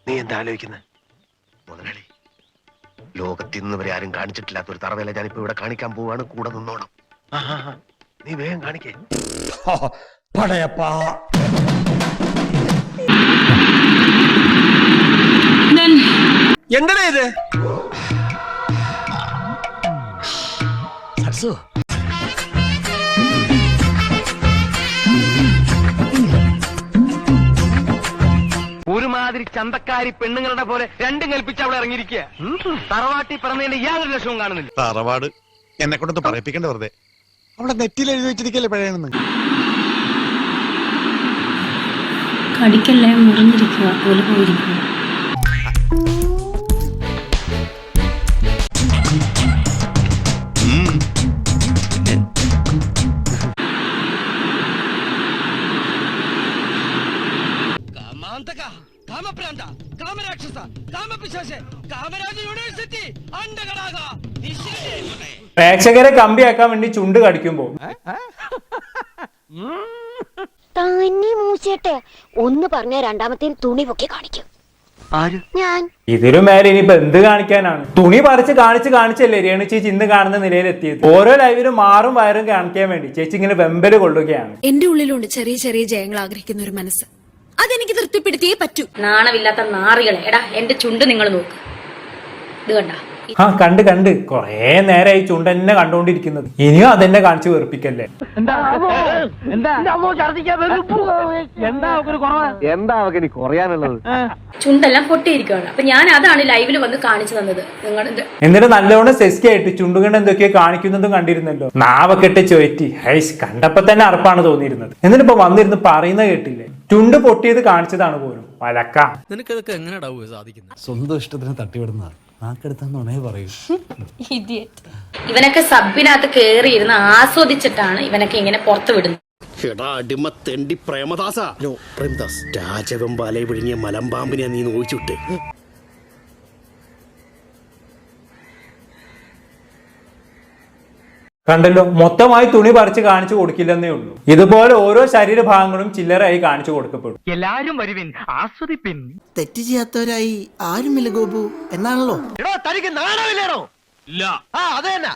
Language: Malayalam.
നീ എന്താ ആലോചിക്കുന്നത്? മുതലാളി, ലോകത്തിന്ന് വരെ ആരും കാണിച്ചിട്ടില്ലാത്ത ഒരു തറവേല ഞാനിപ്പോ ഇവിടെ കാണിക്കാൻ പോവാണ്. കൂടെ നിന്നോണം. നീ വേഗം കാണിക്കേ. എന്താ ഇത്? സരസു, ഒരുമാതിരി ചന്തക്കാരി പെണ്ണുങ്ങളുടെ പോലെ രണ്ടും കൽപ്പിച്ച് അവിടെ ഇറങ്ങിയിരിക്കുക. തറവാട്ടി പറഞ്ഞതിന്റെ യാതൊരു ലക്ഷവും കാണുന്നില്ല. തറവാട് എന്നെ കൊണ്ടൊന്ന് പറയിപ്പിക്കണ്ട വെറുതെ. അവിടെ നെറ്റിൽ എഴുതി വെച്ചിരിക്കല്ലേ പഴയണെന്ന്. കടിക്കല്ലേ, മുറിഞ്ഞിരിക്കുക, പോലെ പോയിരിക്കുക. പ്രേക്ഷകരെ കമ്പിയാക്കാൻ വേണ്ടി ചുണ്ട് കടിക്കുമ്പോ തന്നെ മൂച്ചേട്ടെ ഒന്ന് പറഞ്ഞ രണ്ടാമത്തെ തുണി പൊക്കി കാണിക്കും. ഞാൻ ഇതിലും മേലെ ഇനിയിപ്പോ എന്ത് കാണിക്കാനാണ്? തുണി പറിച്ച് കാണിച്ചല്ലേ രേണു ചേച്ചി ഇന്ന് കാണുന്ന നിലയിലെത്തിയത്. ഓരോ ലൈവിലും മാറും വയറും കാണിക്കാൻ വേണ്ടി ചേച്ചി ഇങ്ങനെ വെമ്പല് കൊള്ളുകയാണ്. എന്റെ ഉള്ളിലുണ്ട് ചെറിയ ചെറിയ ജയങ്ങൾ ആഗ്രഹിക്കുന്ന ഒരു മനസ്സ്. അതെനിക്ക് തൃപ്തിപ്പെടുത്തിയേ പറ്റൂ. നാണമില്ലാത്ത നാറികളെ, എടാ എന്റെ ചുണ്ട് നിങ്ങൾ നോക്ക്. ഇത് കണ്ട? കണ്ട് കൊറേ നേരമായി ചുണ്ട് തന്നെ കണ്ടോണ്ടിരിക്കുന്നത്. ഇനിയും അതെന്നെ കാണിച്ച് വെറുപ്പിക്കല്ലേ. എന്താ അവക്ക് കുറയാനുള്ളത്? ചുണ്ടെല്ലാം പൊട്ടിയിരിക്കുകയാണ്. അപ്പൊ ഞാൻ അതാണ് ലൈവിൽ വന്ന് കാണിച്ചു തന്നത്. എന്നിട്ട് നല്ലോണം സെസ്കായിട്ട് ചുണ്ടുകൊണ്ട് എന്തൊക്കെയോ കാണിക്കുന്നതും കണ്ടിരുന്നല്ലോ. നാവക്കെട്ട് ചോറ്റി ഹൈസ് കണ്ടപ്പോ തന്നെ അറപ്പാണ് തോന്നിയിരുന്നത്. എന്നിട്ട് ഇപ്പൊ വന്നിരുന്ന് പറയുന്ന കേട്ടില്ലേ, ചുണ്ട് പൊട്ടിയത് കാണിച്ചതാണ് പോലും. വലക്ക. നിനക്കതൊക്കെ എങ്ങനെയാ സാധിക്കുന്നത്? സ്വന്തം ഇഷ്ടത്തിന് തട്ടിവിടുന്ന നാക്കെടുത്താന്നുണേ പറയൂ. ഇവനൊക്കെ സബിനകത്ത് കേറിയിരുന്ന് ആസ്വദിച്ചിട്ടാണ് ഇവനൊക്കെ ഇങ്ങനെ പുറത്തു വിടുന്നത്. അടിമ തെണ്ടി പ്രേമദാസ പ്രേമദാസ് രാജവെമ്പാലെ വിഴുങ്ങിയ മലമ്പാമ്പിനെ നീ നോയിച്ചുവിട്ട്. കണ്ടല്ലോ, മൊത്തമായി തുണി പറിച്ച് കാണിച്ചു കൊടുക്കില്ലെന്നേ ഉള്ളൂ. ഇതുപോലെ ഓരോ ശരീരഭാഗങ്ങളും ചില്ലറായി കാണിച്ചു കൊടുക്കപ്പെടും. എല്ലാരും വരുവിൻ, ആസ്വദിപ്പിൻ. തെറ്റ് ചെയ്യാത്തവരായി ആരുമില്ല ഗോപു എന്നാണല്ലോ. തനിക്ക് നാണമില്ലേണോ? ഇല്ല. അത് തന്നെ.